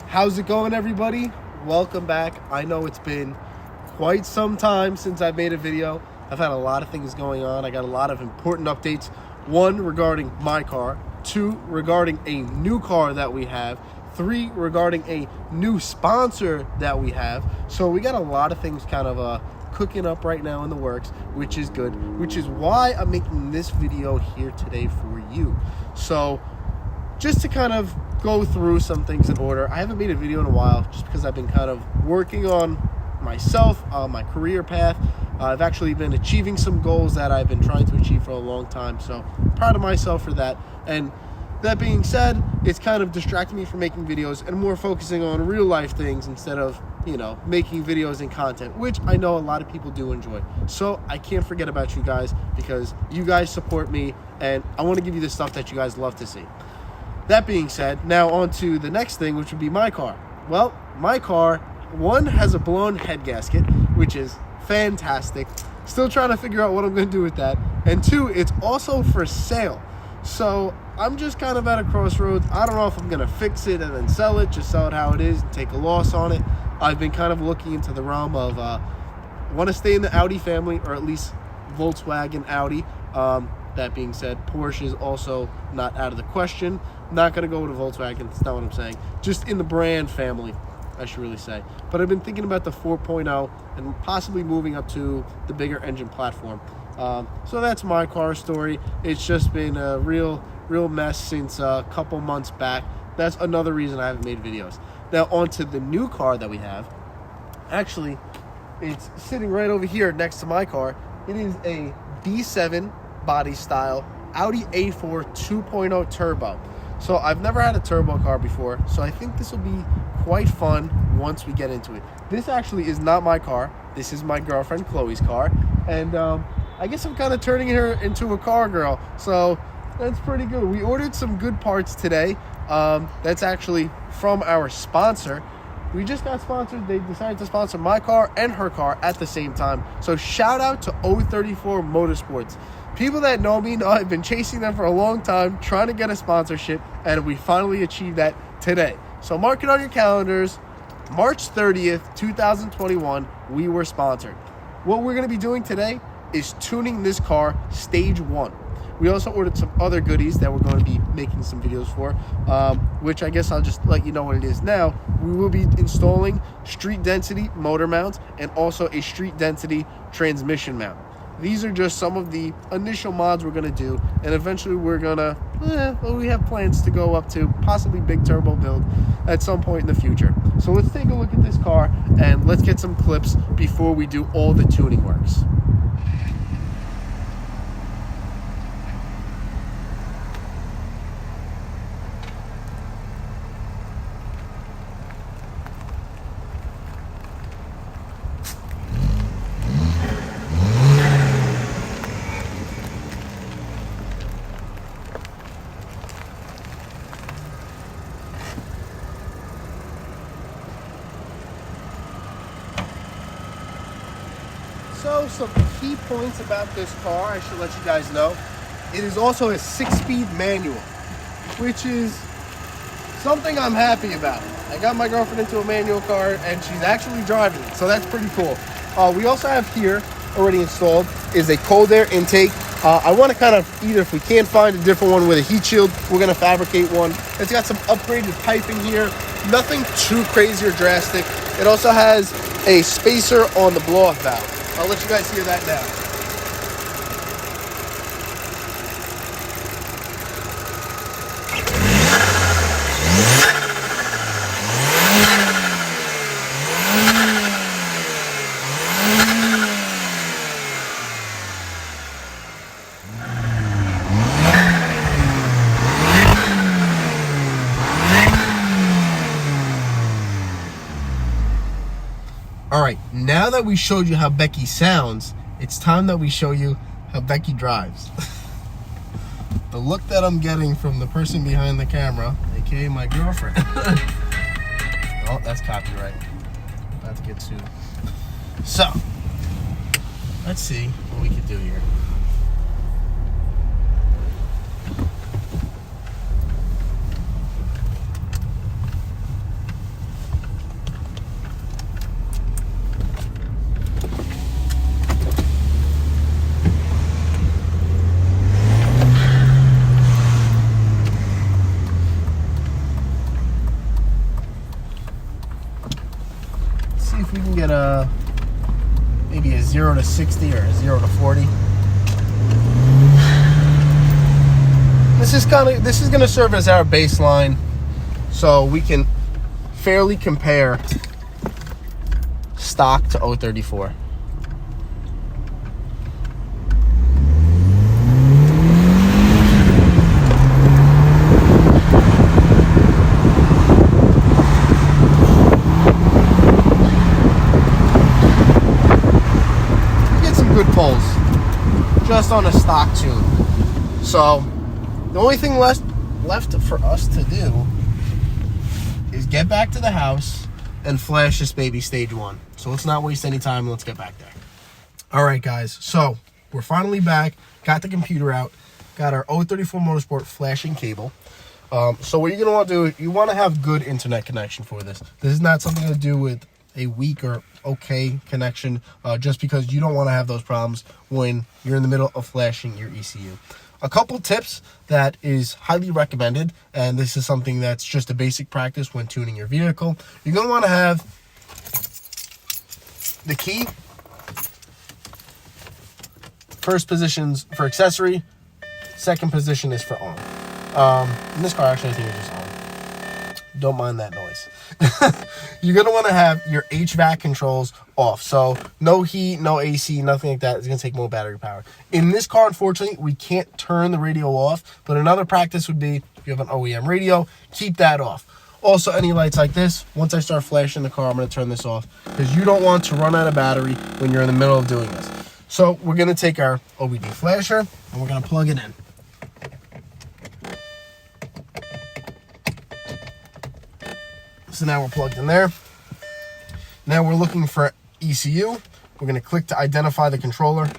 How's it going, everybody? Welcome back. I know it's been quite some time since I made a video. I've had a lot of things going on. I got a lot of important updates. One, regarding my car. Two, regarding a new car that we have. Three, regarding a new sponsor that we have. So we got a lot of things kind of cooking up right now in the works, which is good, which is why I'm making this video here today for you. So just to kind of go through some things in order, I haven't made a video in a while just because I've been kind of working on myself, my career path. I've actually been achieving some goals that I've been trying to achieve for a long time, so I'm proud of myself for that. And that being said, it's kind of distracting me from making videos and more focusing on real life things instead of, you know, making videos and content, which I know a lot of people do enjoy. So I can't forget about you guys because you guys support me and I want to give you the stuff that you guys love to see. That being said, now on to the next thing, which would be my car. Well, my car, one, has a blown head gasket, which is fantastic. Still trying to figure out what I'm going to do with that. And two, it's also for sale. So I'm just kind of at a crossroads. I don't know if I'm going to fix it and then sell it, just sell it how it is and take a loss on it. I've been kind of looking into the realm of want to stay in the Audi family, or at least Volkswagen, Audi. That being said, Porsche is also not out of the question. Not going to go with a Volkswagen. That's not what I'm saying. Just in the brand family, I should really say. But I've been thinking about the 4.0 and possibly moving up to the bigger engine platform. So that's my car story. It's just been a real mess since a couple months back. That's another reason I haven't made videos. Now on to the new car that we have. Actually, it's sitting right over here next to my car. It is a B7 body style Audi A4 2.0 turbo. So I've never had a turbo car before, so I think this will be quite fun once we get into it. This actually is not my car. This is my girlfriend Chloe's car, and I guess I'm kind of turning her into a car girl, so that's pretty good. We ordered some good parts today. That's actually from our sponsor. We just got sponsored. They decided to sponsor my car and her car at the same time. So shout out to 034 Motorsports. People that know me know I've been chasing them for a long time, trying to get a sponsorship, and we finally achieved that today. So mark it on your calendars. March 30th, 2021, we were sponsored. What we're going to be doing today is tuning this car stage 1. We also ordered some other goodies that we're going to be making some videos for, which I guess I'll just let you know what it is now. We will be installing street density motor mounts and also a street density transmission mount. These are just some of the initial mods we're going to do, and eventually we're going to, we have plans to go up to possibly big turbo build at some point in the future. So let's take a look at this car and let's get some clips before we do all the tuning works. So some key points about this car I should let you guys know. It is also a 6-speed manual, which is something I'm happy about. I got my girlfriend into a manual car and she's actually driving it, so that's pretty cool. We also have here already installed is a cold air intake. I want to kind of, either if we can't find a different one with a heat shield, we're going to fabricate one. It's got some upgraded piping here, nothing too crazy or drastic. It also has a spacer on the blow-off valve. I'll let you guys hear that now. All right, now that we showed you how Becky sounds, it's time that we show you how Becky drives. The look that I'm getting from the person behind the camera, aka my girlfriend. Oh, that's copyright. About to get sued. So, let's see what we can do here. can get a maybe a 0 to 60 or a 0 to 40. This is going to serve as our baseline, so we can fairly compare stock to 034. Get some good pulls just on a stock tune. So the only thing left for us to do is get back to the house and flash this baby stage 1. So let's not waste any time. Let's get back there. All right, guys. So we're finally back. Got the computer out. Got our 034 Motorsport flashing cable. So what you're going to want to do, you want to have good internet connection for this. This is not something to do with a weak or okay connection, just because you don't want to have those problems when you're in the middle of flashing your ECU. A couple tips that is highly recommended, and this is something that's just a basic practice when tuning your vehicle. You're going to want to have the key. First position's for accessory. Second position is for on. In this car, actually, I think it's just on. Don't mind that noise. You're going to want to have your HVAC controls off. So no heat, no AC, nothing like that. It's going to take more battery power. In this car, unfortunately, we can't turn the radio off. But another practice would be, if you have an OEM radio, keep that off. Also, any lights like this, once I start flashing the car, I'm going to turn this off, because you don't want to run out of battery when you're in the middle of doing this. So we're going to take our OBD flasher, and we're going to plug it in. So now we're plugged in there. Now we're looking for ECU. We're going to click to identify the controller,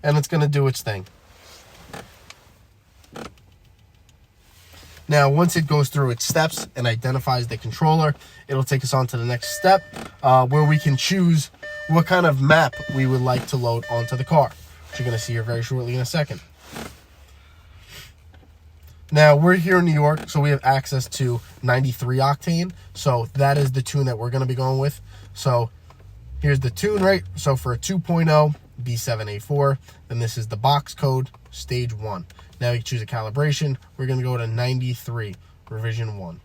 and it's going to do its thing. Now, once it goes through its steps and identifies the controller, it'll take us on to the next step, where we can choose what kind of map we would like to load onto the car, which you're going to see here very shortly in a second. Now, we're here in New York, so we have access to 93 octane. So that is the tune that we're going to be going with. So here's the tune, right? So for a 2.0 B7A4, then this is the box code, stage 1. Now you can choose a calibration. We're going to go to 93, revision 1.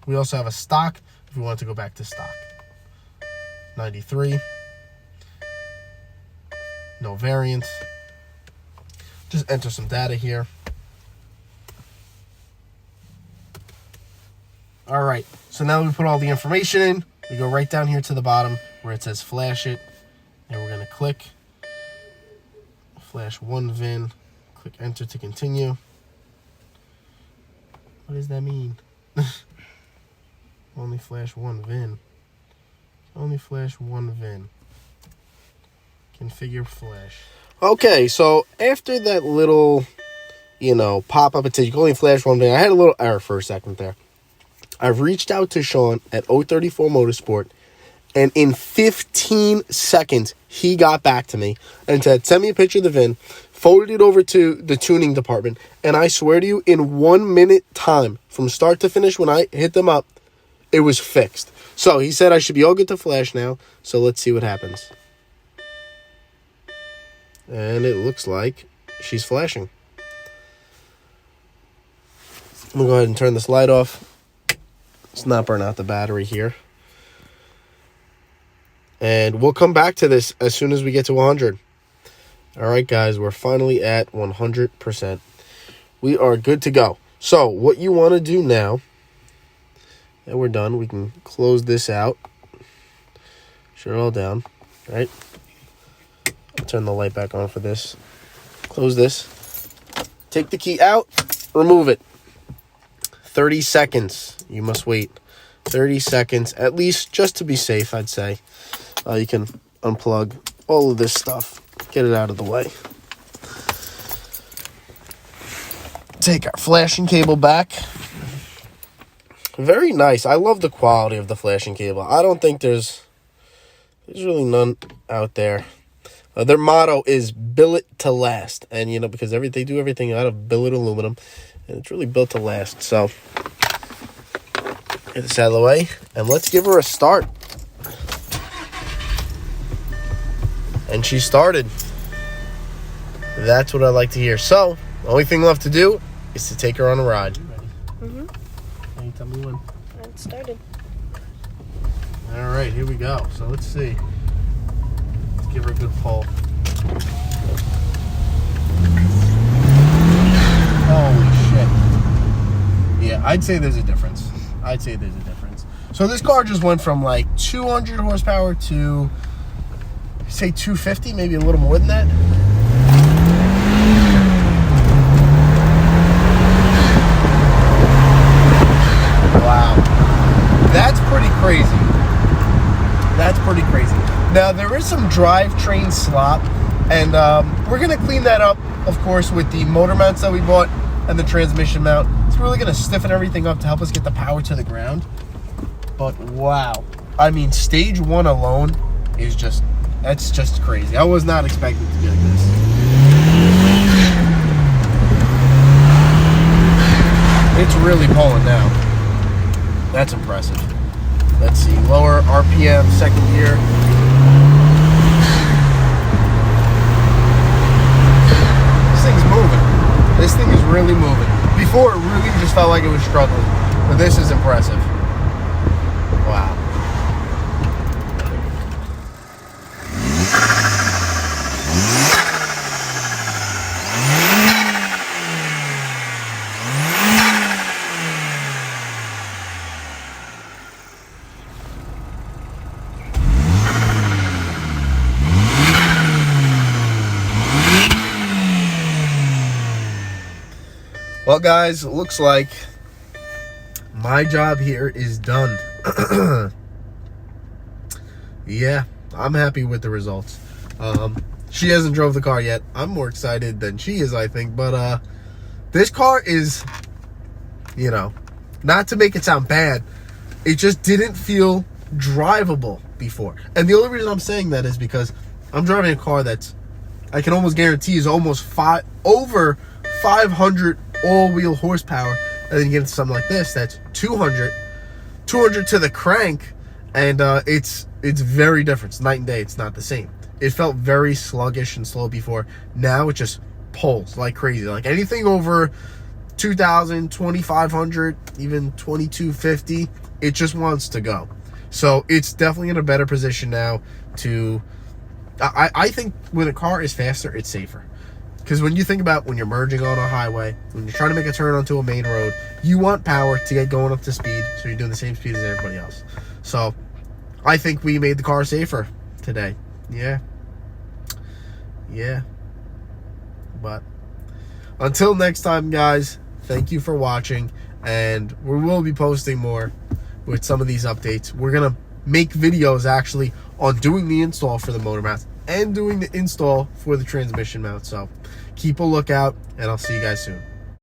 We also have a stock if we want to go back to stock. 93. No variance. Just enter some data here. All right, so now we put all the information in. We go right down here to the bottom where it says flash it, and we're going to click flash 1 VIN, click enter to continue. What does that mean? Only flash 1 VIN. Only flash 1 VIN. Configure flash. Okay, so after that little, pop-up, it says you can only flash 1 VIN. I had a little error for a second there. I've reached out to Sean at 034 Motorsport, and in 15 seconds, he got back to me and said, send me a picture of the VIN, forwarded it over to the tuning department, and I swear to you, in 1 minute time, from start to finish, when I hit them up, it was fixed. So he said I should be all good to flash now, so let's see what happens. And it looks like she's flashing. I'm going to go ahead and turn this light off. Let's not burn out the battery here. And we'll come back to this as soon as we get to 100. All right, guys, we're finally at 100%. We are good to go. So what you want to do now, and we're done, we can close this out. Shut it all down, right? I'll turn the light back on for this. Close this. Take the key out, remove it. 30 seconds. You must wait 30 seconds, at least, just to be safe, I'd say. You can unplug all of this stuff. Get it out of the way. Take our flashing cable back. Very nice. I love the quality of the flashing cable. I don't think there's really none out there. Their motto is billet to last. And, because they do everything out of billet aluminum. And it's really built to last. So get this out of the way, and let's give her a start. and she started. That's what I like to hear. So, the only thing left to do is to take her on a ride. Mm-hmm. Can you tell me when? It started. All right, here we go. So let's see. Let's give her a good pull. Holy shit. Yeah, I'd say there's a difference. So this car just went from like 200 horsepower to, say, 250, maybe a little more than that. Wow. That's pretty crazy. Now, there is some drivetrain slop, and we're going to clean that up, of course, with the motor mounts that we bought and the transmission mount. It's really going to stiffen everything up to help us get the power to the ground. But wow. I mean, stage 1 alone is that's just crazy. I was not expecting it to be like this. It's really pulling now. That's impressive. Let's see, lower RPM, second gear. This thing's moving. This thing is really moving. Before, it really just felt like it was struggling, but this is impressive. Wow. Well, guys, it looks like my job here is done. Yeah, I'm happy with the results. She hasn't drove the car yet. I'm more excited than she is, I think. But this car is, you know, not to make it sound bad, it just didn't feel drivable before. And the only reason I'm saying that is because I'm driving a car that's, I can almost guarantee, is almost over 500 all-wheel horsepower, and then you get into something like this that's 200 to the crank, and it's very different. It's night and day. It's not the same. It felt very sluggish and slow before. Now it just pulls like crazy. Like anything over 2,000, 2,500, even 2,250, it just wants to go. So it's definitely in a better position now to, I think when a car is faster, it's safer. Because when you think about when you're merging on a highway, when you're trying to make a turn onto a main road, you want power to get going up to speed, so you're doing the same speed as everybody else. So I think we made the car safer today. Yeah. But until next time, guys, thank you for watching, and we will be posting more with some of these updates. We're going to make videos actually on doing the install for the motor mounts and doing the install for the transmission mount. So keep a lookout, and I'll see you guys soon.